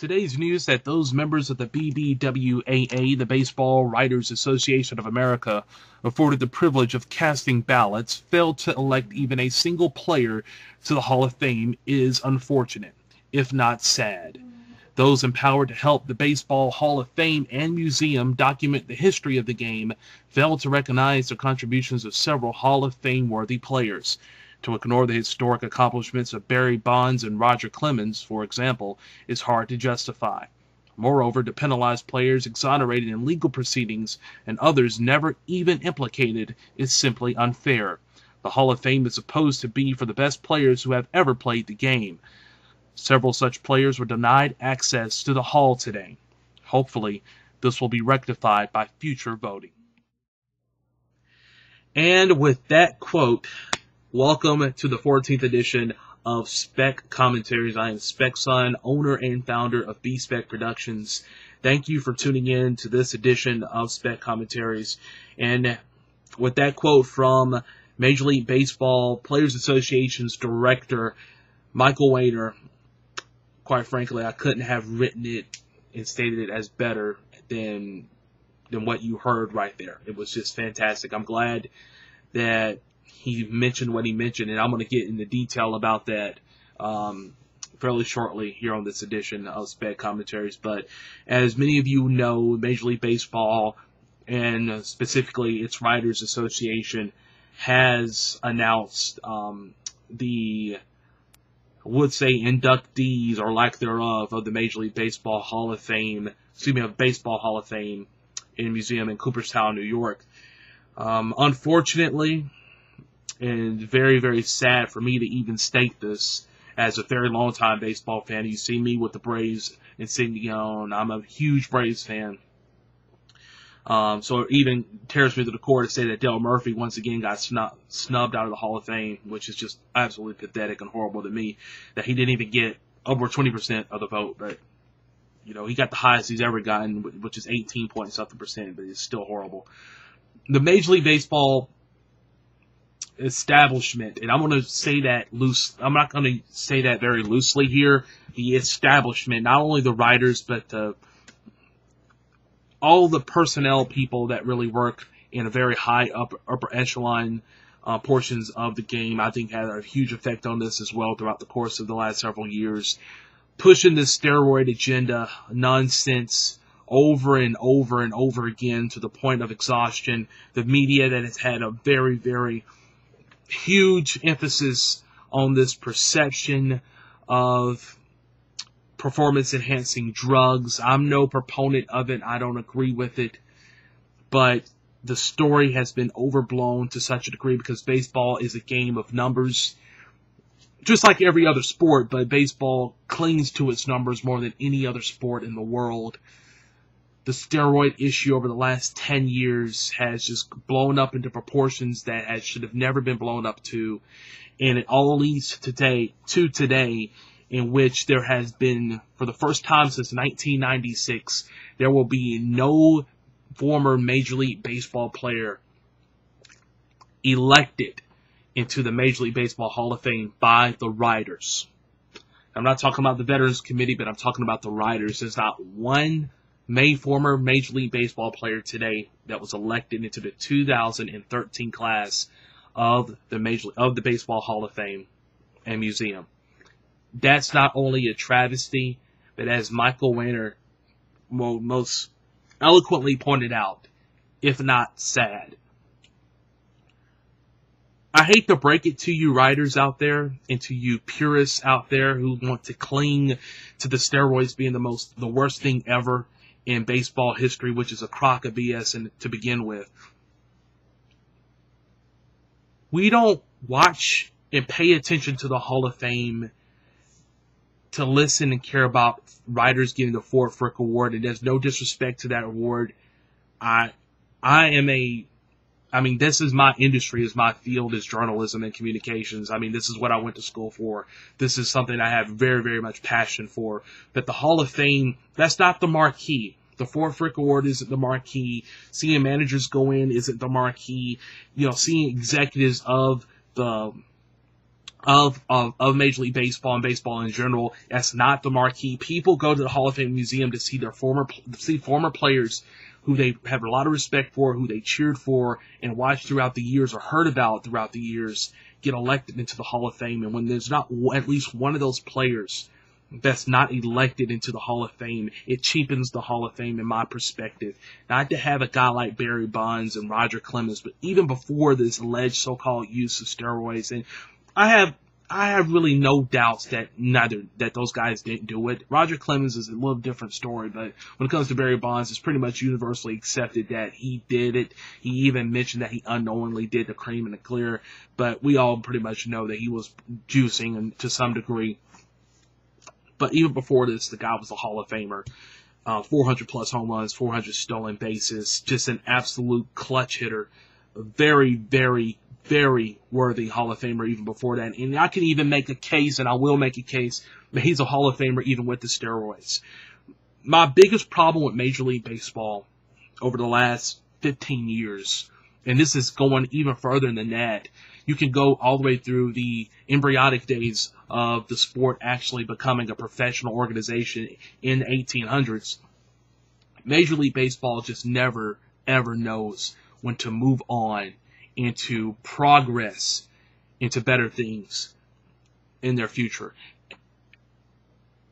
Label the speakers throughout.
Speaker 1: Today's news that those members of the BBWAA, the Baseball Writers Association of America, afforded the privilege of casting ballots, failed to elect even a single player to the Hall of Fame is unfortunate, if not sad. Those empowered to help the Baseball Hall of Fame and Museum document the history of the game failed to recognize the contributions of several Hall of Fame-worthy players. To ignore the historic accomplishments of Barry Bonds and Roger Clemens, for example, is hard to justify. Moreover, to penalize players exonerated in legal proceedings and others never even implicated is simply unfair. The Hall of Fame is supposed to be for the best players who have ever played the game. Several such players were denied access to the Hall today. Hopefully, this will be rectified by future voting. And with that quote, welcome to the 14th edition of Spec Commentaries. I am Spec Son, owner and founder of B-Spec Productions. Thank you for tuning in to this edition of Spec Commentaries. And with that quote from Major League Baseball Players Association's director, Michael Wainer, quite frankly, I couldn't have written it and stated it as better than what you heard right there. It was just fantastic. I'm glad that he mentioned what he mentioned, and I'm going to get into detail about that fairly shortly here on this edition of Spec Commentaries. But as many of you know, Major League Baseball, and specifically its Writers Association, has announced the, I would say, inductees, or lack thereof, of the Major League Baseball Hall of Fame, of Baseball Hall of Fame and Museum in Cooperstown, New York. Unfortunately, and very, very sad for me to even state this, as a very long-time baseball fan. You see me with the Braves insignia on. I'm a huge Braves fan. So it even tears me to the core to say that Dale Murphy once again got snubbed out of the Hall of Fame, which is just absolutely pathetic and horrible to me, that he didn't even get over 20% of the vote. But, you know, he got the highest he's ever gotten, which is 18-point-something%, but it's still horrible. The Major League Baseball establishment, and I'm going to say that I'm not going to say that very loosely here. The establishment, not only the writers, but all the personnel people that really work in a very high upper echelon portions of the game, I think had a huge effect on this as well throughout the course of the last several years, pushing this steroid agenda nonsense over and over and over again to the point of exhaustion. The media that has had a very, very huge emphasis on this perception of performance-enhancing drugs. I'm no proponent of it. I don't agree with it. But the story has been overblown to such a degree because baseball is a game of numbers, just like every other sport, but baseball clings to its numbers more than any other sport in the world. The steroid issue over the last 10 years has just blown up into proportions that should have never been blown up to. And it all leads to today, in which there has been, for the first time since 1996, there will be no former Major League Baseball player elected into the Major League Baseball Hall of Fame by the writers. I'm not talking about the Veterans Committee, but I'm talking about the writers. There's not one former Major League Baseball player today that was elected into the 2013 class of the Baseball Hall of Fame and Museum. That's not only a travesty, but as Michael Wainer most eloquently pointed out, if not sad. I hate to break it to you writers out there and to you purists out there who want to cling to the steroids being the worst thing ever in baseball history, which is a crock of BS and to begin with. We don't watch and pay attention to the Hall of Fame to listen and care about writers getting the Ford Frick Award, and there's no disrespect to that award. This is my industry, is my field, is journalism and communications. This is what I went to school for. This is something I have very, very much passion for. But the Hall of Fame, that's not the marquee. The Ford Frick Award isn't the marquee. Seeing managers go in isn't the marquee. Seeing executives of the of Major League Baseball and baseball in general. That's not the marquee. People go to the Hall of Fame Museum to see former players who they have a lot of respect for, who they cheered for and watched throughout the years or heard about throughout the years, get elected into the Hall of Fame. And when there's not at least one of those players that's not elected into the Hall of Fame, it cheapens the Hall of Fame in my perspective. Not to have a guy like Barry Bonds and Roger Clemens, but even before this alleged so-called use of steroids. And I have really no doubts that those guys didn't do it. Roger Clemens is a little different story, but when it comes to Barry Bonds, it's pretty much universally accepted that he did it. He even mentioned that he unknowingly did the cream and the clear, but we all pretty much know that he was juicing to some degree. But even before this, the guy was a Hall of Famer. 400 plus home runs, 400 stolen bases, just an absolute clutch hitter. Very, very, very worthy Hall of Famer even before that. And I can even make a case, and I will make a case, that he's a Hall of Famer even with the steroids. My biggest problem with Major League Baseball over the last 15 years, and this is going even further than that, you can go all the way through the embryonic days of the sport actually becoming a professional organization in the 1800s. Major League Baseball just never, ever knows when to move on into progress, into better things in their future.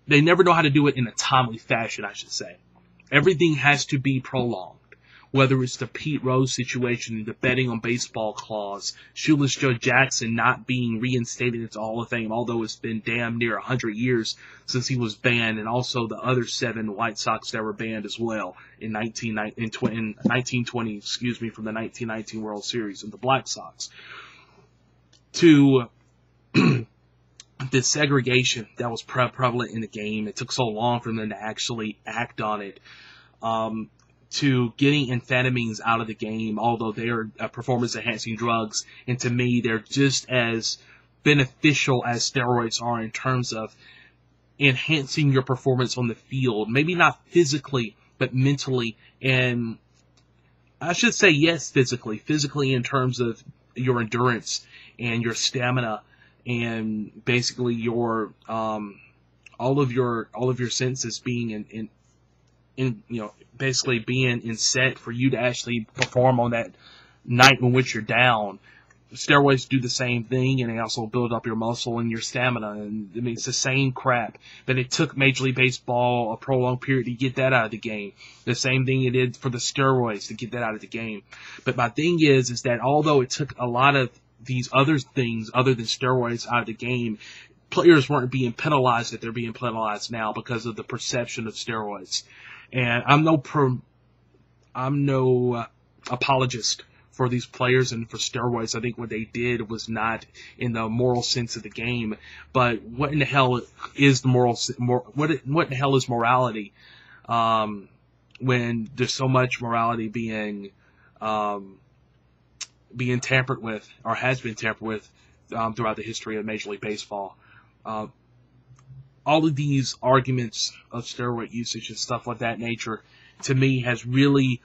Speaker 1: They never know how to do it in a timely fashion, I should say. Everything has to be prolonged. Whether it's the Pete Rose situation, the betting on baseball clause, Shoeless Joe Jackson not being reinstated into Hall of Fame, although it's been damn near 100 years since he was banned, and also the other 7 White Sox that were banned as well in 1920, from the 1919 World Series and the Black Sox. To the segregation that was prevalent in the game, it took so long for them to actually act on it. To getting amphetamines out of the game, although they are performance-enhancing drugs, and to me, they're just as beneficial as steroids are in terms of enhancing your performance on the field. Maybe not physically, but mentally, and I should say yes, physically in terms of your endurance and your stamina, and basically your all of your senses being in basically being in set for you to actually perform on that night in which you're down. Steroids do the same thing, and they also build up your muscle and your stamina. And I mean, it's the same crap. But it took Major League Baseball a prolonged period to get that out of the game. The same thing it did for the steroids to get that out of the game. But my thing is that although it took a lot of these other things other than steroids out of the game, players weren't being penalized that they're being penalized now because of the perception of steroids. And I'm no apologist for these players and for steroids. I think what they did was not in the moral sense of the game. But what in the hell is what in the hell is morality? When there's so much morality being tampered with, or has been tampered with, throughout the history of Major League Baseball. All of these arguments of steroid usage and stuff like that nature, to me, has really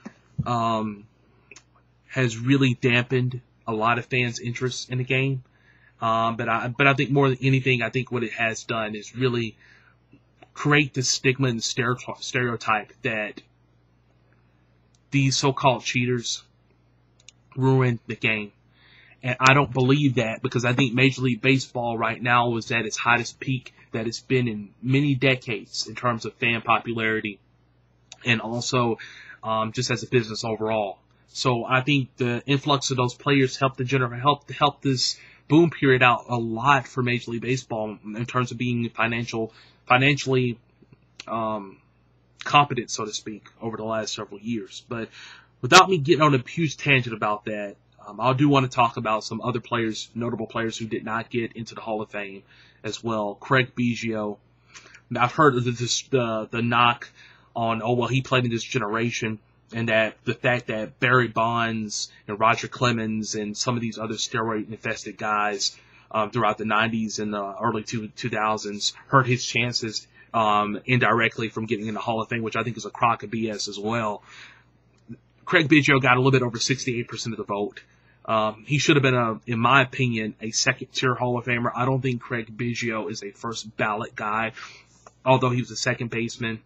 Speaker 1: dampened a lot of fans' interest in the game. But I think more than anything, I think what it has done is really create the stigma and stereotype that these so-called cheaters ruin the game. And I don't believe that, because I think Major League Baseball right now is at its hottest peak that it's been in many decades in terms of fan popularity and also just as a business overall. So I think the influx of those players helped this boom period out a lot for Major League Baseball in terms of being financially competent, so to speak, over the last several years. But without me getting on a huge tangent about that, I do want to talk about some other players, notable players who did not get into the Hall of Fame as well. Craig Biggio. I've heard of the knock on, he played in this generation, and that the fact that Barry Bonds and Roger Clemens and some of these other steroid-infested guys throughout the 90s and the early 2000s hurt his chances indirectly from getting in the Hall of Fame, which I think is a crock of BS as well. Craig Biggio got a little bit over 68% of the vote. He should have been, in my opinion, a second-tier Hall of Famer. I don't think Craig Biggio is a first-ballot guy, although he was a second baseman,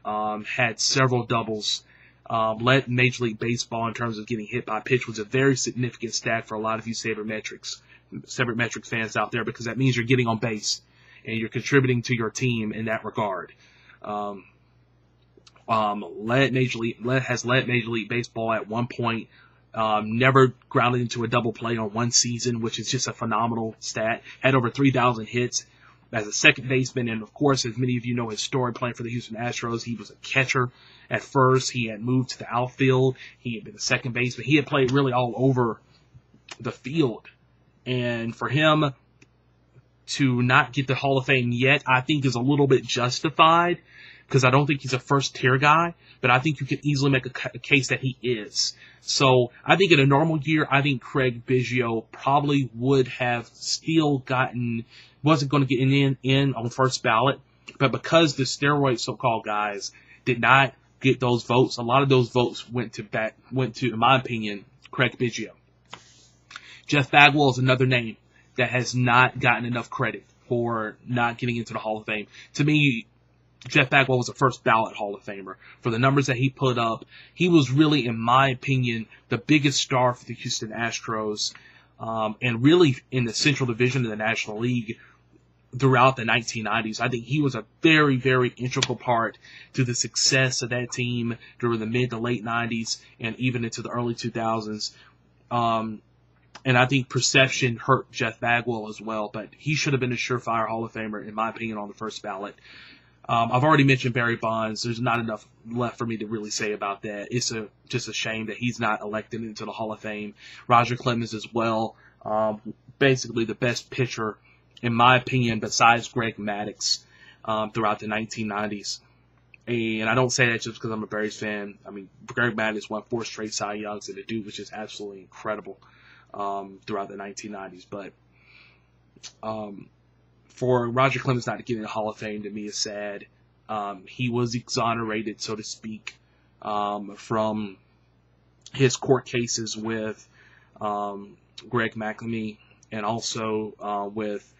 Speaker 1: had several doubles, led Major League Baseball in terms of getting hit by pitch, was a very significant stat for a lot of you sabermetrics fans out there, because that means you're getting on base and you're contributing to your team in that regard. Has led Major League Baseball at one point. Never grounded into a double play on one season, which is just a phenomenal stat. Had over 3,000 hits as a second baseman. And, of course, as many of you know his story playing for the Houston Astros, he was a catcher at first. He had moved to the outfield. He had been a second baseman. He had played really all over the field. And for him to not get the Hall of Fame yet, I think is a little bit justified, because I don't think he's a first-tier guy, but I think you can easily make a case that he is. So I think in a normal year, I think Craig Biggio probably would have still wasn't going to get in on first ballot, but because the steroid so-called guys did not get those votes, a lot of those votes went to, in my opinion, Craig Biggio. Jeff Bagwell is another name that has not gotten enough credit for not getting into the Hall of Fame. To me, Jeff Bagwell was a first ballot Hall of Famer. For the numbers that he put up, he was really, in my opinion, the biggest star for the Houston Astros, and really in the Central Division of the National League throughout the 1990s. I think he was a very, very integral part to the success of that team during the mid to late 90s and even into the early 2000s. And I think perception hurt Jeff Bagwell as well, but he should have been a surefire Hall of Famer, in my opinion, on the first ballot. I've already mentioned Barry Bonds. There's not enough left for me to really say about that. It's just a shame that he's not elected into the Hall of Fame. Roger Clemens as well. Basically the best pitcher, in my opinion, besides Greg Maddux, throughout the 1990s. And I don't say that just because I'm a Braves fan. I mean, Greg Maddux won 4 straight Cy Youngs, and the dude was just absolutely incredible throughout the 1990s. But for Roger Clemens not to get in the Hall of Fame, to me, is sad. He was exonerated, so to speak, from his court cases with Greg McNamee, and also with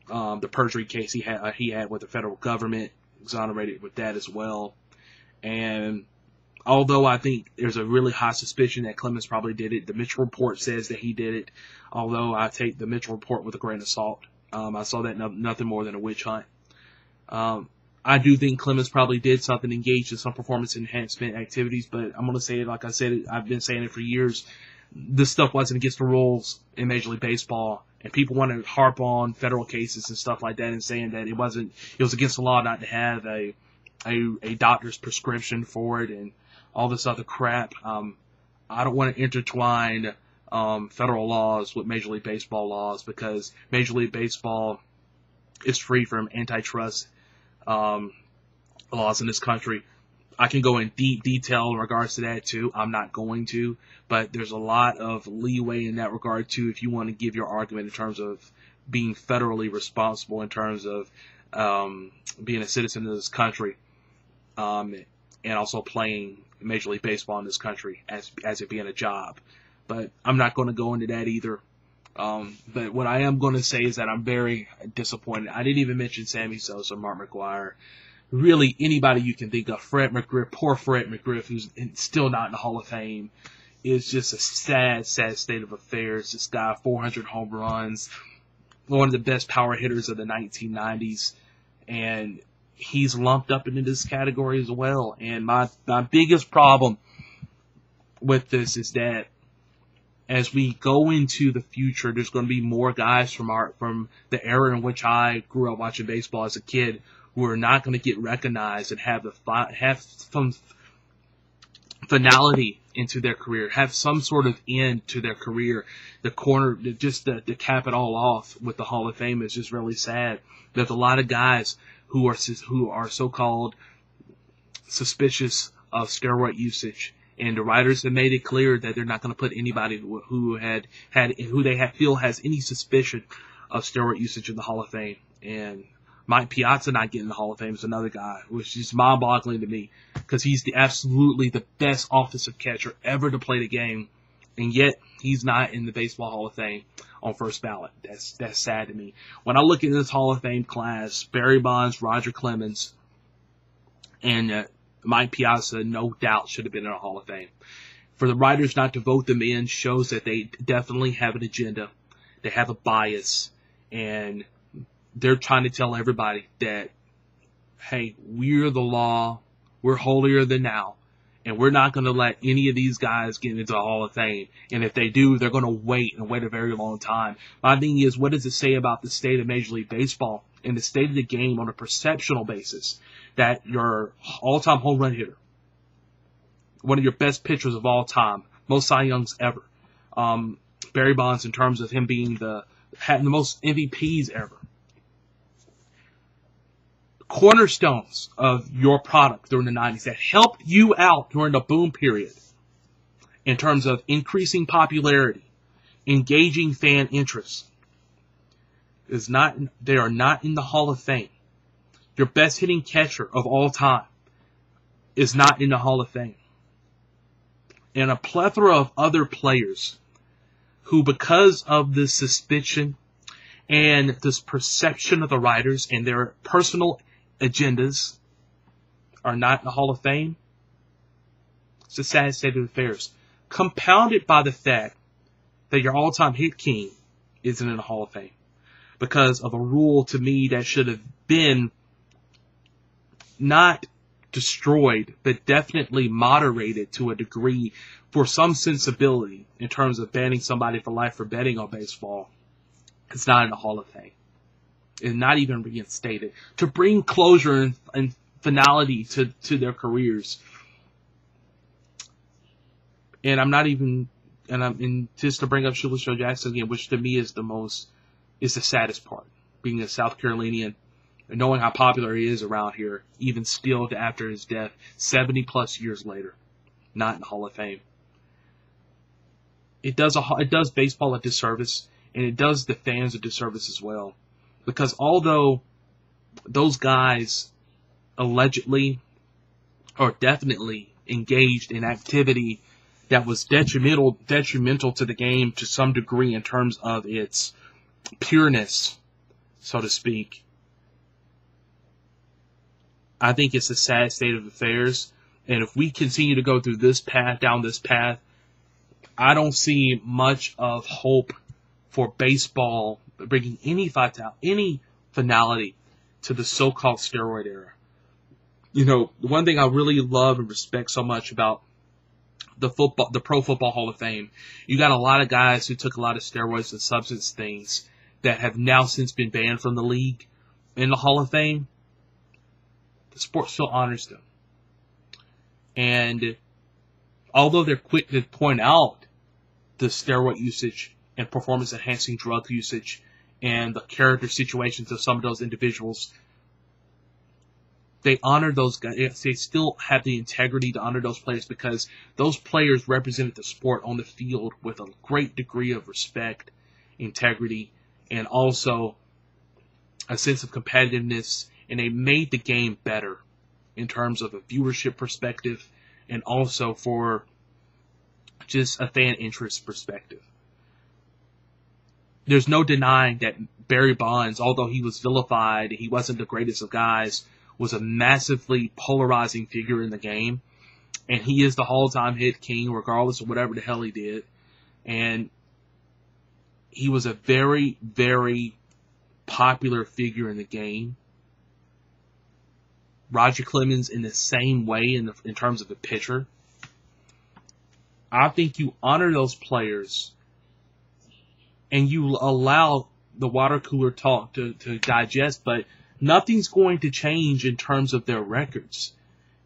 Speaker 1: the perjury case he had with the federal government, exonerated with that as well. And although I think there's a really high suspicion that Clemens probably did it, the Mitchell report says that he did it, although I take the Mitchell report with a grain of salt. I saw that nothing more than a witch hunt. I do think Clemens probably did something, engaged in some performance enhancement activities, but I'm going to say it like I said it, I've been saying it for years. This stuff wasn't against the rules in Major League Baseball, and people want to harp on federal cases and stuff like that and saying that it was against the law not to have a doctor's prescription for it and all this other crap. I don't want to intertwine federal laws with Major League Baseball laws, because Major League Baseball is free from antitrust laws in this country. I can go in deep detail in regards to that too. I'm not going to, but there's a lot of leeway in that regard too, if you want to give your argument in terms of being federally responsible in terms of being a citizen of this country, and also playing Major League Baseball in this country as it being a job. But I'm not going to go into that either. But what I am going to say is that I'm very disappointed. I didn't even mention Sammy Sosa, Mark McGwire, really anybody you can think of. Fred McGriff, poor Fred McGriff, who's still not in the Hall of Fame, is just a sad, sad state of affairs. This guy, 400 home runs, one of the best power hitters of the 1990s, and he's lumped up into this category as well. And my biggest problem with this is that as we go into the future, there's going to be more guys from the era in which I grew up watching baseball as a kid who are not going to get recognized and have some finality into their career, have some sort of end to their career. To cap it all off with the Hall of Fame is just really sad. There's a lot of guys who are so-called suspicious of steroid usage. And the writers have made it clear that they're not going to put anybody who they feel has any suspicion of steroid usage in the Hall of Fame. And Mike Piazza not getting the Hall of Fame is another guy, which is mind-boggling to me, because he's absolutely the best offensive catcher ever to play the game And yet, he's not in the Baseball Hall of Fame on first ballot. That's sad to me. When I look at this Hall of Fame class, Barry Bonds, Roger Clemens, and Mike Piazza, no doubt should have been in a Hall of Fame. For the writers not to vote them in shows that they definitely have an agenda. They have a bias. And they're trying to tell everybody that, hey, we're the law. We're holier than thou. And we're not going to let any of these guys get into the Hall of Fame. And if they do, they're going to wait a very long time. My thing is, what does it say about the state of Major League Baseball and the state of the game on a perceptual basis that your all-time home run hitter, one of your best pitchers of all time, most Cy Youngs ever, Barry Bonds in terms of him being having the most MVPs ever, cornerstones of your product during the 90s that helped you out during the boom period in terms of increasing popularity, engaging fan interest, they are not in the Hall of Fame. Your best hitting catcher of all time is not in the Hall of Fame. And a plethora of other players who, because of this suspicion and this perception of the writers and their personal agendas, are not in the Hall of Fame. It's a sad state of affairs. Compounded by the fact that your all-time hit king isn't in the Hall of Fame. Because of a rule, to me, that should have been not destroyed, but definitely moderated to a degree for some sensibility in terms of banning somebody for life for betting on baseball. It's not in the Hall of Fame. It's not even reinstated. To bring closure and finality to their careers. And just to bring up Shoeless Joe Jackson again, which to me is the saddest part. Being a South Carolinian, and knowing how popular he is around here, even still after his death, 70 plus years later, not in the Hall of Fame. It does baseball a disservice, and it does the fans a disservice as well. Because although those guys allegedly or definitely engaged in activity that was detrimental to the game to some degree in terms of its pureness, so to speak, I think it's a sad state of affairs. And if we continue to go through down this path, I don't see much of hope for baseball bringing any finality to the so-called steroid era. You know, the one thing I really love and respect so much about the Pro Football Hall of Fame, you got a lot of guys who took a lot of steroids and substance things that have now since been banned from the league in the Hall of Fame. The sport still honors them. And although they're quick to point out the steroid usage and performance-enhancing drug usage and the character situations of some of those individuals, they honor those guys. They still have the integrity to honor those players because those players represented the sport on the field with a great degree of respect, integrity, and also a sense of competitiveness, and they made the game better in terms of a viewership perspective and also for just a fan interest perspective. There's no denying that Barry Bonds, although he was vilified, he wasn't the greatest of guys, was a massively polarizing figure in the game. And he is the all-time hit king, regardless of whatever the hell he did. And he was a very, very popular figure in the game. Roger Clemens in the same way in terms of a pitcher. I think you honor those players and you allow the water cooler talk to digest, but nothing's going to change in terms of their records.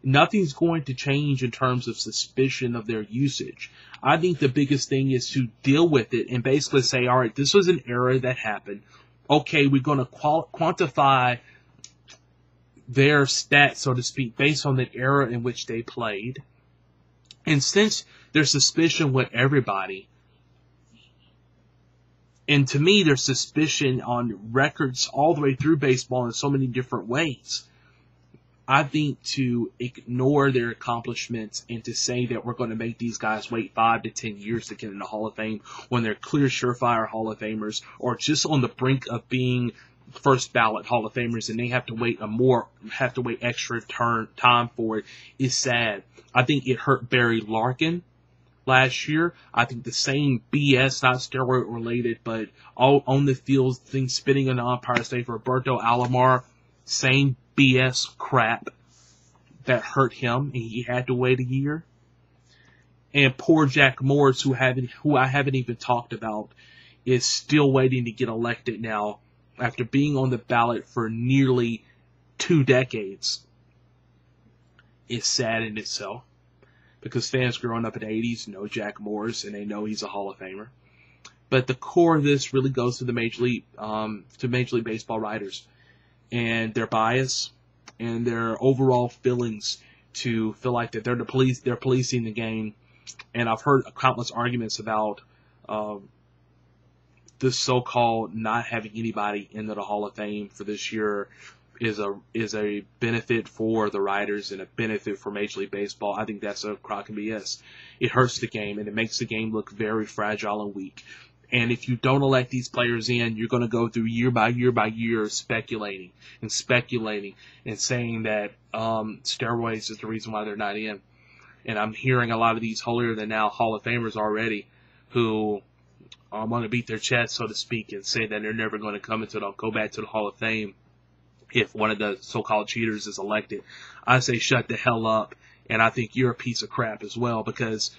Speaker 1: Nothing's going to change in terms of suspicion of their usage. I think the biggest thing is to deal with it and basically say, all right, this was an error that happened. Okay, we're going to quantify their stats, so to speak, based on the era in which they played. And since there's suspicion with everybody, and to me, there's suspicion on records all the way through baseball in so many different ways. I think to ignore their accomplishments and to say that we're going to make these guys wait 5 to 10 years to get in the Hall of Fame when they're clear surefire Hall of Famers or just on the brink of being first ballot Hall of Famers and they have to wait extra time for it is sad. I think it hurt Barry Larkin last year. I think the same BS, not steroid related, but all on the field, things spitting on the umpire's face for Roberto Alomar, same BS crap that hurt him, and he had to wait a year. And poor Jack Morris, who I haven't even talked about, is still waiting to get elected now after being on the ballot for nearly 2 decades. It's sad in itself because fans growing up in the 80s know Jack Morris and they know he's a Hall of Famer. But the core of this really goes to the Major League Baseball writers and their bias and their overall feelings to feel like that they're policing the game. And I've heard countless arguments about this so-called not having anybody into the Hall of Fame for this year is a benefit for the writers and a benefit for Major League Baseball. I think that's a crock of BS. It hurts the game and it makes the game look very fragile and weak. And if you don't elect these players in, you're going to go through year by year by year speculating and saying that steroids is the reason why they're not in. And I'm hearing a lot of these holier-than-thou Hall of Famers already who want to beat their chest, so to speak, and say that they're never going to go back to the Hall of Fame if one of the so-called cheaters is elected. I say shut the hell up, and I think you're a piece of crap as well because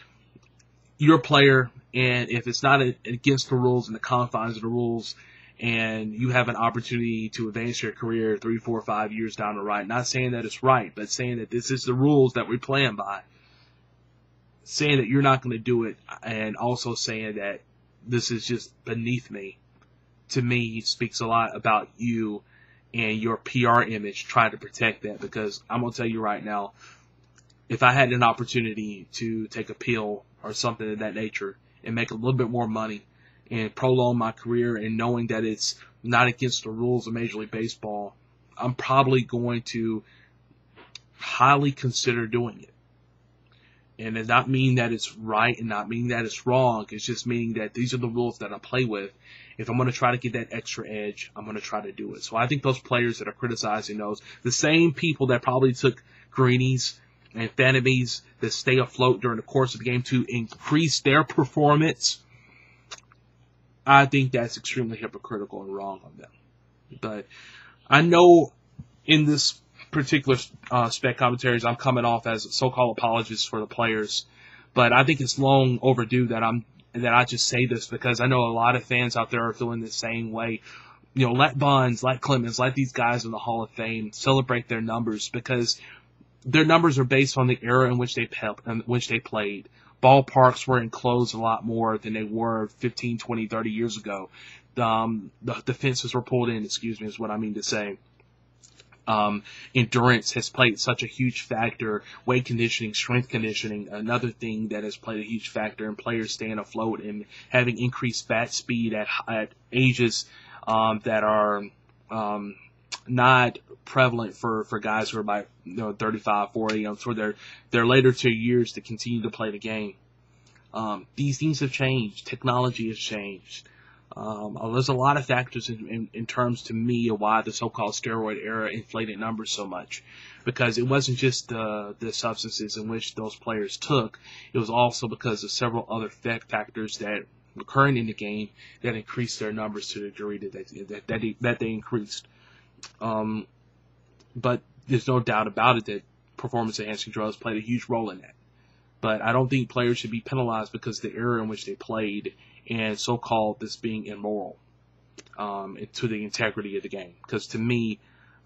Speaker 1: you're a player, and if it's not against the rules and the confines of the rules, and you have an opportunity to advance your career 3, 4, 5 years down the road, not saying that it's right, but saying that this is the rules that we're playing by, saying that you're not going to do it, and also saying that this is just beneath me, to me speaks a lot about you and your PR image trying to protect that, because I'm going to tell you right now, if I had an opportunity to take a pill or something of that nature and make a little bit more money and prolong my career and knowing that it's not against the rules of Major League Baseball, I'm probably going to highly consider doing it. And it not mean that it's right and not mean that it's wrong. It's just meaning that these are the rules that I play with. If I'm going to try to get that extra edge, I'm going to try to do it. So I think those players that are criticizing those, the same people that probably took greenies and Phanomies that stay afloat during the course of the game to increase their performance, I think that's extremely hypocritical and wrong on them. But I know in this particular spec commentaries, I'm coming off as a so-called apologist for the players, but I think it's long overdue that I just say this because I know a lot of fans out there are feeling the same way. You know, let Bonds, let Clemens, let these guys in the Hall of Fame celebrate their numbers because their numbers are based on the era in which they played. Ballparks were enclosed a lot more than they were 15, 20, 30 years ago. The fences were pulled in, is what I mean to say. Endurance has played such a huge factor. Weight conditioning, strength conditioning, another thing that has played a huge factor in players staying afloat and having increased bat speed at ages that are not prevalent for guys who are by 35, 40, toward their later 2 years to continue to play the game. These things have changed. Technology has changed. There's a lot of factors in terms to me of why the so-called steroid era inflated numbers so much, because it wasn't just the substances in which those players took. It was also because of several other factors that were occurring in the game that increased their numbers to the degree that they increased. But there's no doubt about it that performance-enhancing drugs played a huge role in that. But I don't think players should be penalized because of the era in which they played and so-called this being immoral to the integrity of the game. Because to me,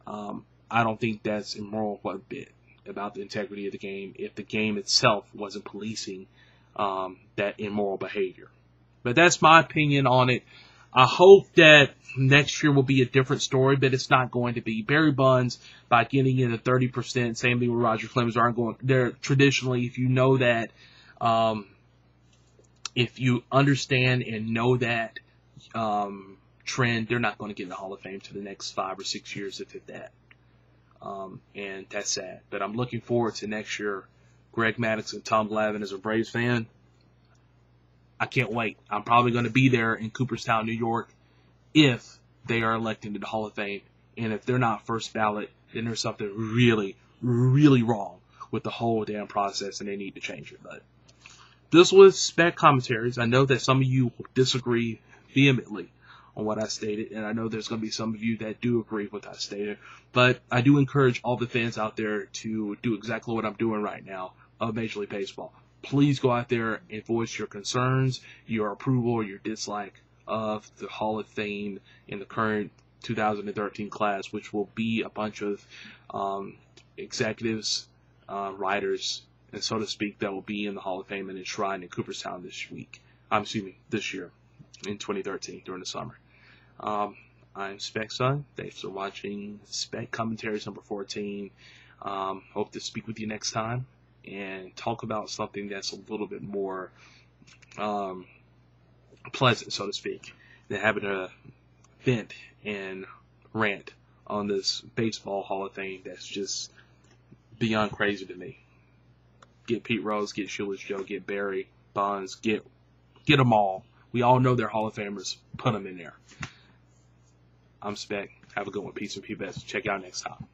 Speaker 1: I don't think that's immoral one bit about the integrity of the game if the game itself wasn't policing that immoral behavior. But that's my opinion on it. I hope that next year will be a different story, but it's not going to be. Barry Bonds, by getting in at 30%, same thing with Roger Clemens, aren't going. They're traditionally, if you know that, if you understand and know that trend, they're not going to get in the Hall of Fame for the next 5 or 6 years, if at that. and that's sad. But I'm looking forward to next year. Greg Maddux and Tom Glavine as a Braves fan. I can't wait. I'm probably going to be there in Cooperstown, New York, if they are elected to the Hall of Fame. And if they're not first ballot, then there's something really, really wrong with the whole damn process, and they need to change it. But this was Spec Commentaries. I know that some of you disagree vehemently on what I stated, and I know there's going to be some of you that do agree with what I stated. But I do encourage all the fans out there to do exactly what I'm doing right now of Major League Baseball. Please go out there and voice your concerns, your approval, or your dislike of the Hall of Fame in the current 2013 class, which will be a bunch of executives, writers, and so to speak, that will be in the Hall of Fame and enshrined in Cooperstown this year in 2013 during the summer. I'm Spec Son. Thanks for watching Spec Commentaries number 14. Hope to speak with you next time and talk about something that's a little bit more pleasant, so to speak, than having a vent and rant on this baseball Hall of Fame that's just beyond crazy to me. Get Pete Rose, get Shoeless Joe, get Barry Bonds, get them all. We all know they're Hall of Famers. Put them in there. I'm Spec. Have a good one. Peace and peace. Check you out next time.